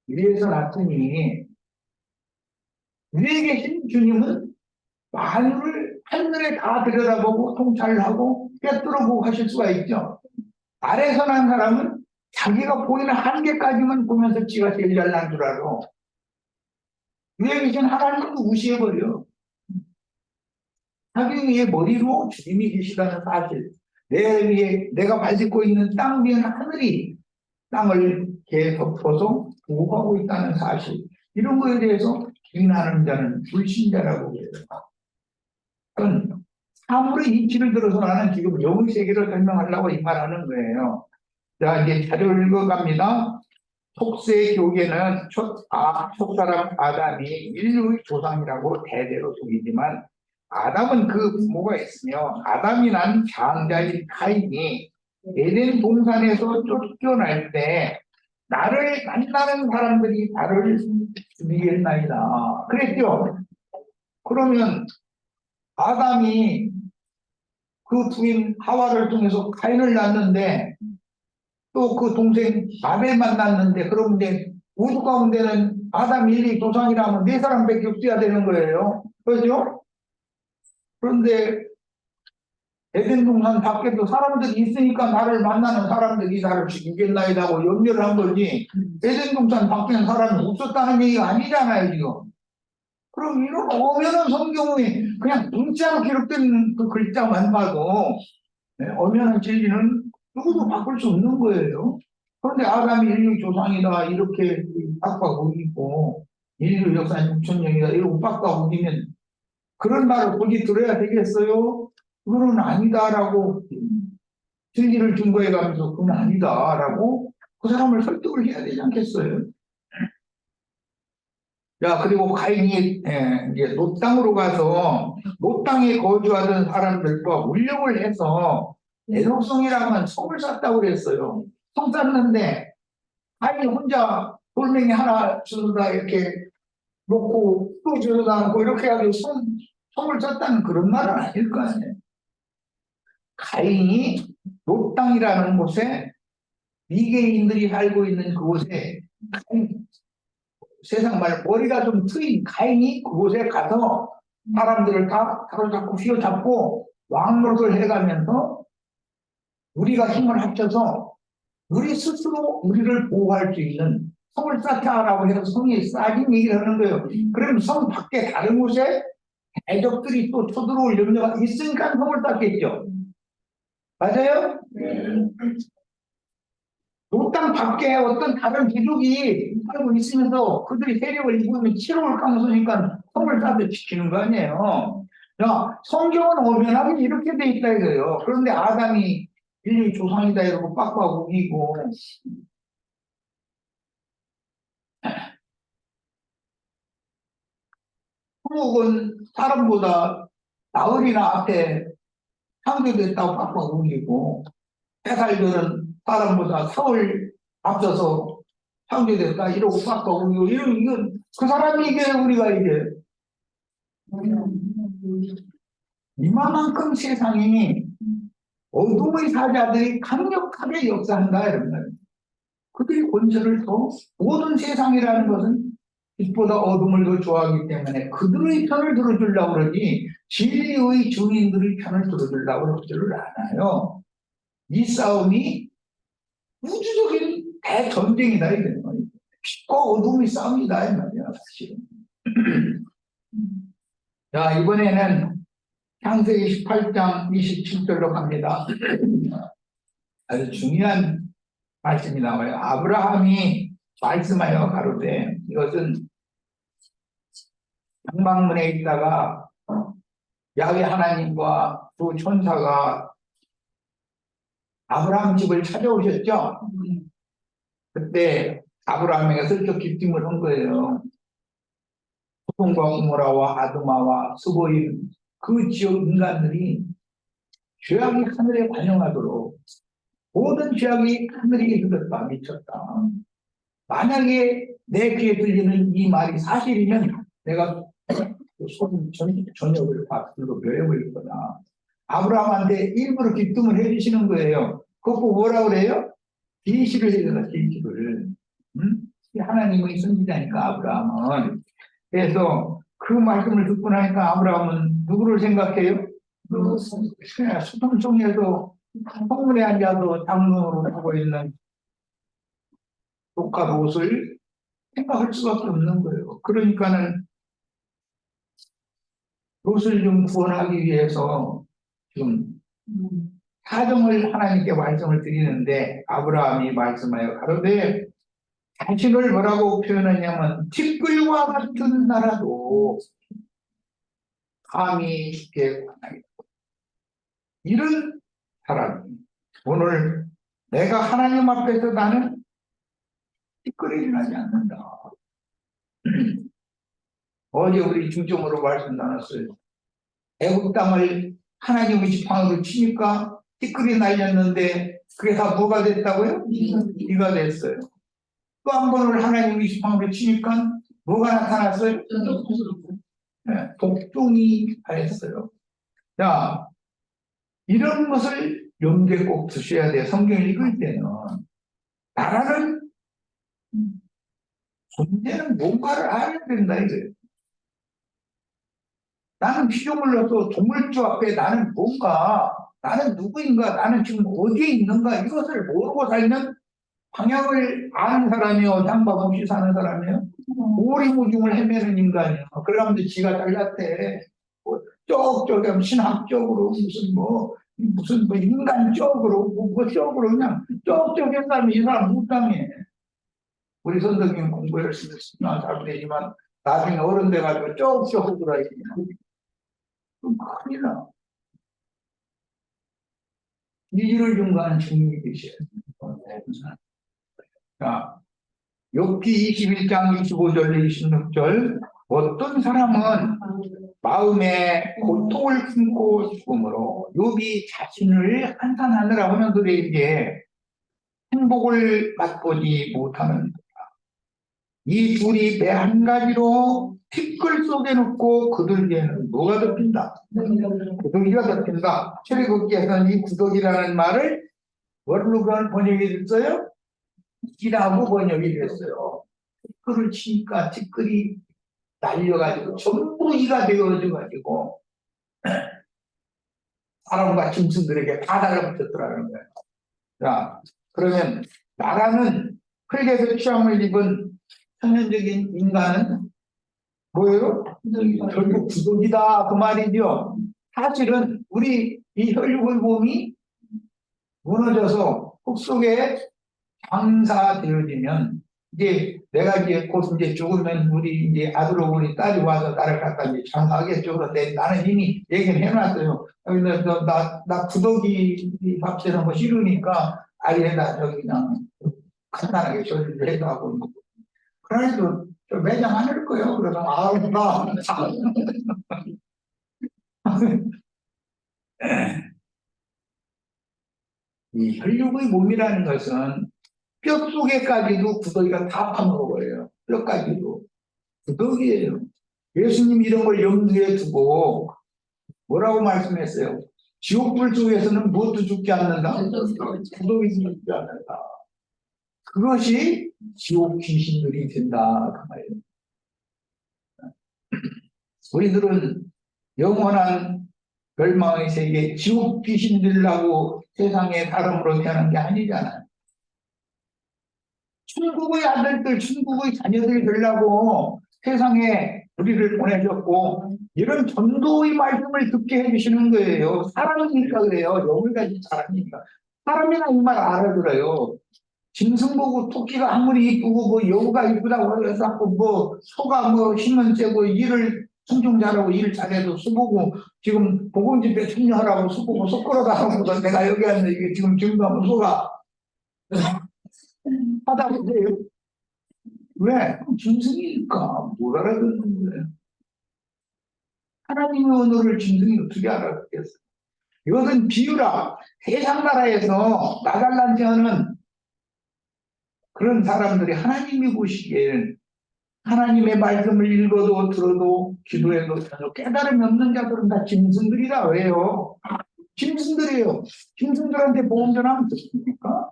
위에서 났으니 위에 계신 주님은 만물을 하늘에 다 들여다보고 통찰하고 꿰뚫어보고 하실 수가 있죠. 아래에서 난 사람은 자기가 보이는 한계까지만 보면서 지가 제일 잘난 줄 알아. 위에 계신 하나님을 무시해버려. 자기 위에 머리로 주님이 계시다는 사실. 내 위에 내가 밟고 있는 땅 위에 하늘이 땅을 덮어서 보호하고 있다는 사실. 이런 거에 대해서 비난하는 자는 불신자라고 해요. 그건 사물의 이치를 들어서 나는 지금 영의 세계를 설명하려고 이 말하는 거예요. 자, 이제 자료를 읽어갑니다. 속세의 교계는 첫사람 아담이 인류의 조상이라고 대대로 속이지만 아담은 그 부모가 있으며 아담이 난 장자인 카인이 에덴 동산에서 쫓겨날 때 나를 만나는 사람들이 나를 죽이겠나이다 그랬죠. 그러면 아담이 그 부인 하와를 통해서 카인을 낳는데 또 그 동생 아벨 만났는데 그럼 이제 우주 가운데는 아담 1, 2 조상이라면 네 사람밖에 없어야 되는 거예요. 그렇죠? 그런데 에덴 동산 밖에도 사람들이 있으니까 나를 만나는 사람들이 나를 죽이겠나이다고 염려를 한 거지 에덴 동산 밖에는 사람이 없었다는 얘기가 아니잖아요 지금. 그럼 이런 엄연한 성경에 그냥 문자로 기록된 그 글자만 봐도 엄연한 진리는 누구도 바꿀 수 없는 거예요. 그런데 아담이 인류 조상이다 이렇게 빡빡 우기고 인류 역사 6천년이다 이러고 빡빡 우기면 그런 말을 굳이 들어야 되겠어요? 그거는 아니다라고 진리를 증거해 가면서 그건 아니다라고 그 사람을 설득을 해야 되지 않겠어요? 자, 그리고 가인이 이제 롯 땅으로 가서 롯 땅에 거주하던 사람들과 울력을 해서 에녹성이라는 성을 샀다고 그랬어요. 성 샀는데 가인이 혼자 돌멩이 하나 주워다 이렇게 놓고 또 주워다 놓고 이렇게 하고 성을 샀다는 그런 말은 아닐 거 아니에요. 가인이 롯 땅이라는 곳에 미개인들이 살고 있는 그곳에 세상 말 머리가 좀 트인 가인이 그곳에 가서 사람들을 다 사로잡고 휘어잡고 왕노릇을 해가면서 우리가 힘을 합쳐서 우리 스스로 우리를 보호할 수 있는 성을 쌓자라고 해서 성이 쌓인 얘기를 하는 거예요. 그럼 성 밖에 다른 곳에 대적들이 또 쳐들어올 염려가 있으니까 성을 쌓겠죠. 맞아요? 롯땅 밖에 어떤 다른 귀족이 살고 있으면서 그들이 세력을 입으면 치러올 가능성이니까 성을 쌓아서 지키는 거 아니에요. 자, 성경은 엄연하게 이렇게 돼 있다 이거예요. 그런데 아담이 인류 조상이다 이러고 빡빡 우기고 한국은 사람보다 나흘이나 앞에 창조됐다고 빡빡 우기고 해살들은 사람보다 사흘 앞서서 창조됐다 이러고 빡빡 우기고 이건 그 사람이 이게 우리가 이제 이만큼 세상이 어둠의 사자들이 강력하게 역사한다 이런 말이에요. 그들이 권세를 더 모든 세상이라는 것은 빛보다 어둠을 더 좋아하기 때문에 그들의 편을 들어주려고 그러지 진리의 증인들의 편을 들어주려고 그러지를 않아요. 이 싸움이 우주적인 대전쟁이다 이런 거예요. 빛과 어둠의 싸움이다 이 말이야 사실은. 자, 이번에는 창세기 18장 27절로 갑니다. 아주 중요한 말씀이 나와요. 아브라함이 말씀하여 가로되, 이것은 장막문에 있다가 야훼 하나님과 두 천사가 아브라함 집을 찾아오셨죠. 그때 아브라함에게 슬쩍 기침을 한 거예요. 소돔과 고모라와 아드마와 스보임, 그 지역 인간들이 죄악이 하늘에 반영하도록 모든 죄악이 하늘에 이르렀다. 미쳤다. 만약에 내 귀에 들리는 이 말이 사실이면 내가 소돔 전역을 다 불러 멸해버릴 거다. 아브라함한테 일부러 기쁨을 해주시는 거예요. 그거 뭐라 그래요? 계시를 해줘라, 계시를. 하나님의 선지자니까 아브라함은. 그래서 그 말씀을 듣고 나니까 아브라함은 누구를 생각해요? 수동 속에서 성문에 앉아서 장로를 하고 있는 조카 롯을 생각할 수밖에 없는 거예요. 그러니까는 롯을 좀 구원하기 위해서 지금 사정을 하나님께 말씀을 드리는데, 아브라함이 말씀하여 가로되, 자신을 뭐라고 표현하냐면 티끌과 같은 나라도 감히 죽게 권하겠다. 이런 사람이 오늘 내가 하나님 앞에서 나는 티끌이 일어나지 않는다. 어제 우리 중점으로 말씀 나눴어요. 애국 땅을 하나님의 지팡이로 치니까 티끌이 날렸는데 그게 다 뭐가 됐다고요? 이가 됐어요. 또 한 번을 하나님의 지팡이로 치니까 뭐가 나타났어요? 네, 독종이 하였어요. 자, 이런 것을 염두에 꼭 두셔야 돼요. 성경을 읽을 때는. 나라는 존재는 뭔가를 알아야 된다 이거예요. 나는 피조물로서 동물주 앞에 나는 뭔가, 나는 누구인가, 나는 지금 어디에 있는가, 이것을 모르고 살면 방향을 아는 사람이요, 어장밥 없이 사는 사람이요, 오리무중을 헤매는 인간이요. 그러면 지가 잘났대. 뭐 쪽쪽에 신학적으로 무슨 뭐 인간적으로 뭐 쪽으로 그냥 쪽쪽에 사람이 이 사람 못 당해. 우리 선생님 공부 열심히 했으면 잘 되지만 나중에 어른 돼가지고 쪽쪽으로 하지. 그럼 큰일 나. 이지를 중과하는 주님이 계셔요. 자, 욥기 21장 25절 26절, 어떤 사람은 마음에 고통을 품고 죽음으로 욥이 자신을 한탄하느라 하는 그에게 행복을 맛보지 못하는, 이 둘이 배 한 가지로 티끌 속에 넣고 그들에게는 뭐가 덮인다? 구더기가 덮인다. 출애굽기에서는 이 구더기라는 말을 뭘로 번역이 됐어요? 이라고 번역이 됐어요. 티끌을 치니까 티끌이 날려가지고 전부 이가 되어져가지고 사람과 짐승들에게 다 달라붙었더라는 거예요. 자, 그러면 나라는 흙에서 취함을 입은 천연적인 인간은 뭐예요? 결국 구독이다 그 말이죠. 사실은 우리 이 혈육의 몸이 무너져서 흙 속에 장사되어지면 이제 내가 이제 곧 이제 죽으면 우리 이제 아들 오고니 딸이 와서 나를 갖다 이제 장사하겠죠. 그런데 나는 이미 얘기를 해놨어요. 나 구더기 밥 되는 거 싫으니까 아예 저기 그냥 간단하게 조리를 해도 하고. 그래도 매장 안 할 거예요. 그래서 나 이 혈육의 몸이라는 것은 뼈 속에까지도 구더기가 다 파먹어요. 뼈까지도 구더기예요. 예수님 이런 걸 염두에 두고 뭐라고 말씀했어요? 지옥불 속에서는 무엇도 죽지 않는다. 구더기도 죽지 않는다. 그것이 지옥 귀신들이 된다 그 말이에요. 우리들은 영원한 멸망의 세계 지옥 귀신들라고 세상에 사람으로 태어난 게 아니잖아요. 천국의 아들들, 천국의 자녀들이 되려고 세상에 우리를 보내셨고 이런 전도의 말씀을 듣게 해주시는 거예요. 사람이니까 그래요. 영을 가진 사람이니까. 사람이나 이 말 알아들어요. 짐승 보고 토끼가 아무리 이쁘고 뭐 여우가 이쁘다고 해서 뭐 소가 뭐 힘은 세고 일을 성종 잘하고 일 잘해도 수보고 지금 보건집회 참여하라고 수보고 속 끌어다하는 거 내가 여기 왔는데 이게 지금 증거하면 소가 하다 보세요. 왜? 짐승이니까 못 알아듣는 거예요. 하나님의 언어를 짐승이 어떻게 알아듣겠어요? 이것은 비유라. 세상 나라에서 나달란지 하는 그런 사람들이 하나님이 보시기에는 하나님의 말씀을 읽어도 들어도 기도해도 전혀 깨달음이 없는 자들은 다 짐승들이라 왜요? 짐승들이에요. 짐승들한테 보험 전하면 듣습니까?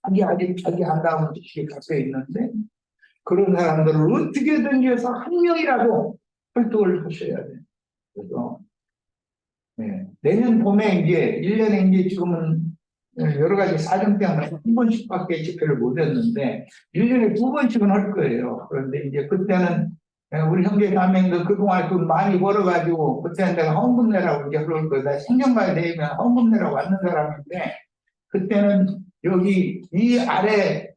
자기 아직 자기 안다운 지식이 갖고 있는데 그런 사람들을 어떻게든지 해서 한 명이라도 설득을 하셔야 돼요. 그래서 네. 내년 봄에 이제 1년에 이제 지금은 여러 가지 사정 때문에 한 번씩밖에 집회를 못 했는데 1년에 2번씩은 할 거예요. 그런데 이제 그때는 우리 형제 자매님들 그동안 돈 많이 벌어가지고 그때는 내가 헌금 내라고 이제 그럴 거예요. 나 생년가에 되면 헌금 내라고 왔는 사람인데 그때는 여기 이 아래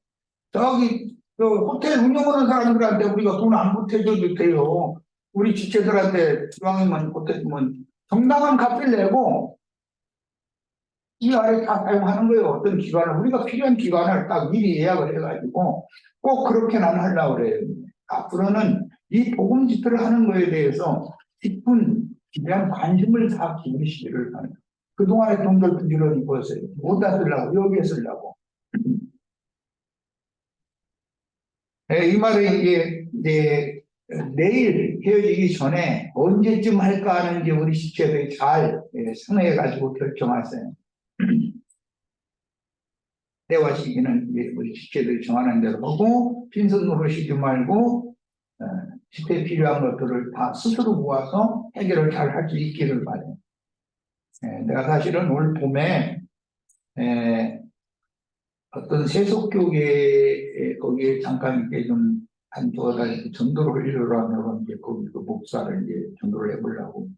저기 그 호텔 운영하는 사람들한테 우리가 돈 안 보태줘도 돼요. 우리 지체들한테 중앙에만 보태주면 정당한 값을 내고 이 아래 다 사용하는 거예요. 어떤 기관을 우리가 필요한 기관을 딱 미리 예약을 해가지고 꼭 그렇게 난 하려고 그래요. 앞으로는 이 복음 집회를 하는 거에 대해서 깊은 기대한 관심을 다 기울이시기를 바랍니다. 그동안에 돈들 부지런히 벌었어요. 어디다 쓰려고 여기에 쓰려고. 네, 이 말은 이제 내일 헤어지기 전에 언제쯤 할까 하는 게 우리 지체들이 잘 상의해가지고 결정하세요. 때와 시기는 우리 지체들이 정하는 대로 하고 빈손으로 쉬지 말고 집회 필요한 것들을 다 스스로 모아서 해결을 잘 할 수 있기를 바래요. 내가 사실은 올 봄에 어떤 세속교계 거기에 잠깐 이렇게 좀 한 두어 달 전도를 이루러 하면 이제 거기 그 목사를 이제 전도를 해보려고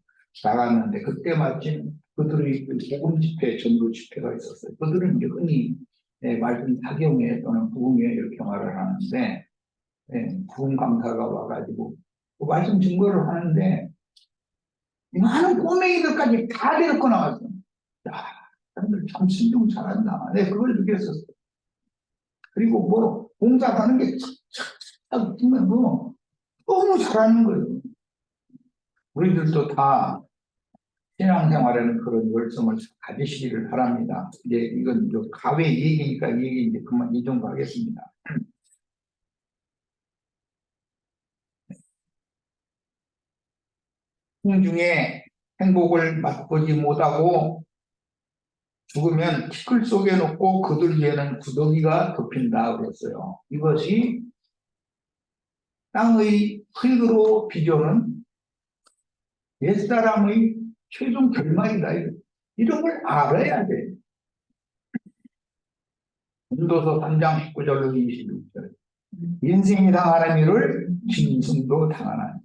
나갔는데 그때 마침 그들의 그 복음 집회, 전도 집회가 있었어요. 그들은 이제 흔히 말씀 사경회 또는 부흥회 이렇게 말을 하는데 부흥 강사가 와가지고 그 말씀 증거를 하는데 많은 꼬맹이들까지 다 데리고 나왔어요. 야, 사람들 참 신경 잘한다. 내가 그걸 느꼈었어요. 그리고 뭐 봉사하는 게 착착착 보면 뭐 너무 잘하는 거예요. 우리들도 다 신앙생활에는 그런 열성을 가지시기를 바랍니다. 이제 이건 가회 얘기니까 이 얘기 이제 그만 이 정도 하겠습니다. 중에 행복을 맛보지 못하고 죽으면 티끌 속에 놓고 그들 위에는 구더기가 덮인다 그랬어요. 이것이 땅의 흙으로 비교는 옛사람의 최종 결말이다. 이런 걸 알아야 돼. 인도서 3장 19절로 26절. 인생이 당하는 일을 짐승도 당하나니.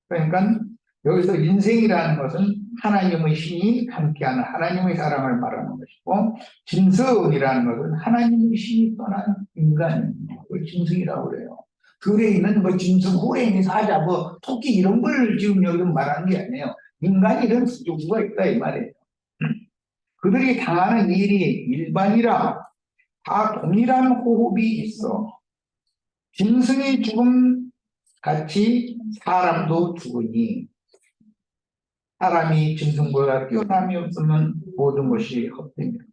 그러니까 여기서 인생이라는 것은 하나님의 신이 함께하는 하나님의 사랑을 말하는 것이고 짐승이라는 것은 하나님의 신이 떠난 인간입니다. 그걸 짐승이라고 그래요. 들에 있는 뭐 짐승, 호랭이, 사자, 뭐 토끼 이런 걸 지금 여기서 말하는 게 아니에요. 인간이 이런 수조구가 있다 이 말이에요. 그들이 당하는 일이 일반이라 다 동일한 호흡이 있어. 짐승이 죽음 같이 사람도 죽으니 사람이 짐승보다 뛰어남이 없으면 모든 것이 헛됩니다.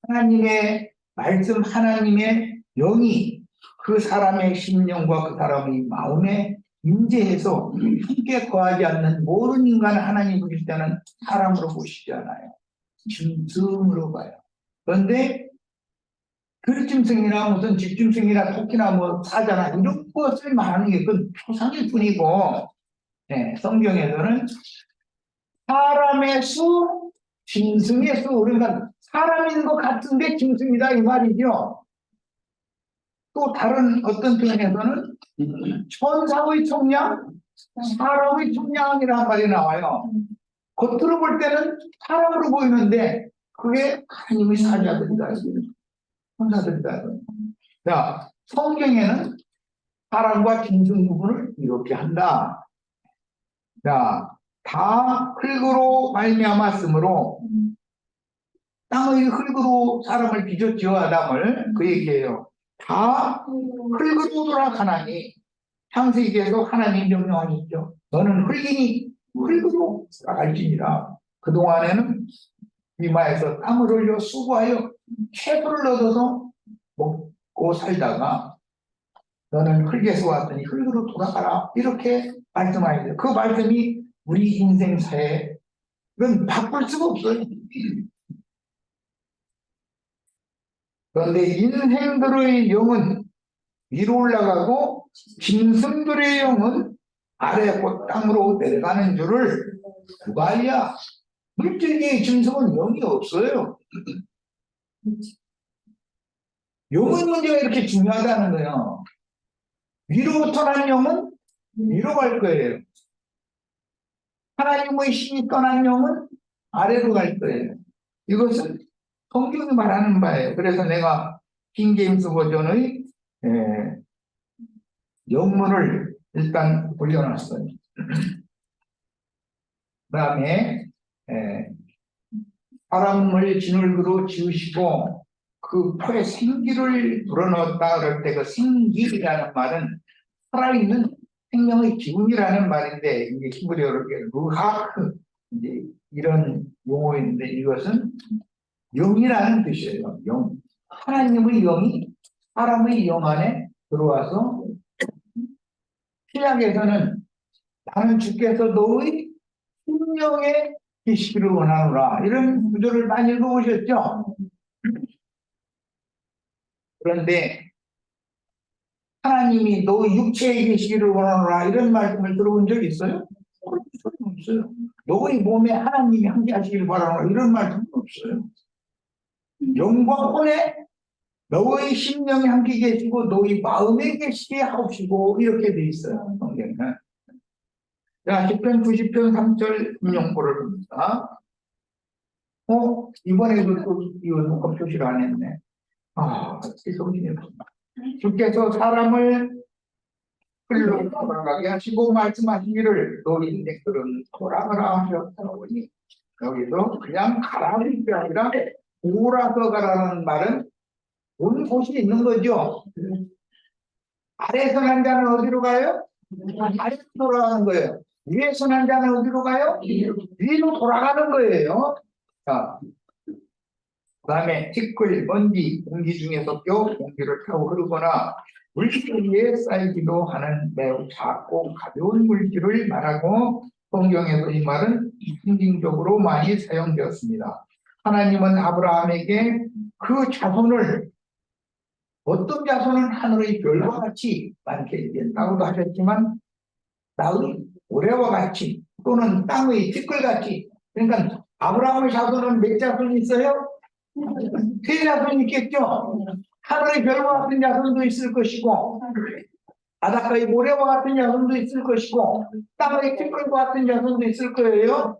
하나님의 말씀, 하나님의 영이 그 사람의 심령과 그 사람의 마음에 임재해서 함께 거하지 않는 모든 인간을 하나님 보실 때는 사람으로 보시지 않아요. 짐승으로 봐요. 그런데 들짐승이나 무슨 집짐승이나 토끼나 뭐 사자나 이런 것을 말하는 게 그건 표상일 뿐이고 성경에서는 사람의 수, 짐승의 수, 그러니까 사람인 것 같은데 짐승이다 이 말이죠. 또 다른 어떤 표현에서는 천사의 청량, 사람의 청량이라는 말이 나와요. 겉으로 볼 때는 사람으로 보이는데 그게 하나님의 사자들이다. 천사들이다. 자, 성경에는 사람과 짐승 구분을 이렇게 한다. 자, 다 흙으로 말미암았으므로 땅의 흙으로 사람을 빚었지요. 아담을 그 얘기예요. 다 흙으로 돌아가나니 창세기에서 하나님 명령이 있죠. 너는 흙이니 흙으로 돌아갈지니라. 그동안에는 이마에서 땀을 흘려 수고하여 채소를 얻어서 먹고 살다가 너는 흙에서 왔더니 흙으로 돌아가라. 이렇게 말씀하셨어요. 그 말씀이 우리 인생사에 이건 바꿀 수가 없어요. 그런데 인생들의 영은 위로 올라가고 짐승들의 영은 아래 곧 땅으로 내려가는 줄을 누가 알랴? 물질계의 짐승은 영이 없어요. 영의 문제가 이렇게 중요하다는 거예요. 위로부터 난 영은 위로 갈 거예요. 하나님의 신이 떠난 영은 아래로 갈 거예요. 이것은 성경이 말하는 바예요. 그래서 내가 킹제임스 버전의 영문을 일단 올려놨어요. 그 다음에 사람을 진흙으로 지으시고 그 포에 생기를 불어넣었다 그럴 때 그 생기라는 말은 살아있는 생명의 기운이라는 말인데 이게 히브리어로 루하크 이제 이런 용어인데 이것은 영이라는 뜻이에요. 영. 하나님의 영이 사람의 영 안에 들어와서 신약에서는 나는 주께서 너의 생명에 계시기를 원하노라 이런 구절을 많이 읽어보셨죠? 그런데 하나님이 너의 육체에 계시기를 원하노라 이런 말씀을 들어본 적 있어요? 없어요. 너의 몸에 하나님이 함께 하시기를 바라노라 이런 말씀은 없어요. 영과 혼에 너의 심령이 함께 계시고 너의 마음에 계시게 하옵시고 이렇게 돼 있어요. 성경은. 자, 10편 90편 3절 인용고를 봅니다. 이번에도 또 이거 누가 표시를 안 했네. 성경이 없습니다. 주께서 사람을 흘러 돌아가게 하시고 말씀하시기를 너희 인생들은 돌아가라 하셨다오니 여기서 그냥 가라는 게 아니라 돌아서 가라는 말은 온 곳이 있는 거죠. 아래에서 난 자는 어디로 가요? 아래로 돌아가는 거예요. 위에서 난 자는 어디로 가요? 위로 돌아가는 거예요. 자, 그 다음에 티끌, 먼지, 공기 중에서 껴 공기를 타고 흐르거나 물질 위에 쌓이기도 하는 매우 작고 가벼운 물질을 말하고 성경에서 이 말은 상징적으로 많이 사용되었습니다. 하나님은 아브라함에게 그 자손을 어떤 자손은 하늘의 별과 같이 많게 된다고도 하셨지만 나의 모래와 같이 또는 땅의 티끌같이 그러니까 아브라함의 자손은 몇 자손이 있어요? 세 자손이 있겠죠. 하늘의 별과 같은 자손도 있을 것이고 바닷가의 모래와 같은 자손도 있을 것이고 땅의 티끌과 같은 자손도 있을 거예요.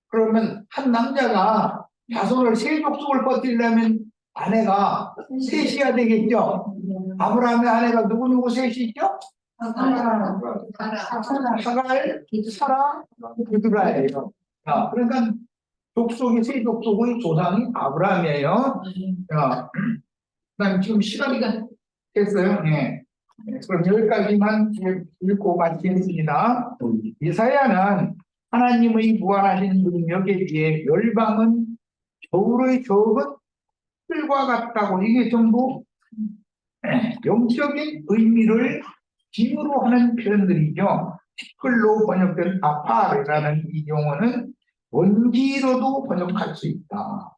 그러면 한 남자가 자손을 세 족속을 버티려면 아내가 셋이야 되겠죠. 아브라함의 아내가 누구 셋이 있죠? 하갈, 사라, 그드라예요. 그러니까 족속이 세 족속의 조상이 아브라함이에요. 그다음 지금 시간이 됐어요. 네. 그럼 여기까지만 읽고 마치겠습니다. 이사야는 하나님의 무한하신 능력에 비해 열방은 겨울의 적은 풀과 같다고 이게 전부 영적인 의미를 비유로 하는 표현들이죠. 티끌로 번역된 아파르라는 이 용어는 먼지로도 번역할 수 있다.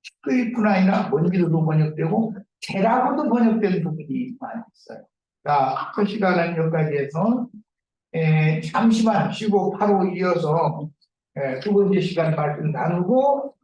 티끌뿐 아니라 먼지로도 번역되고 재라고도 번역된 부분이 많이 있어요. 자, 그 시간은 여기까지 해서 잠시만 쉬고 바로 이어서 두 번째 시간 말씀 나누고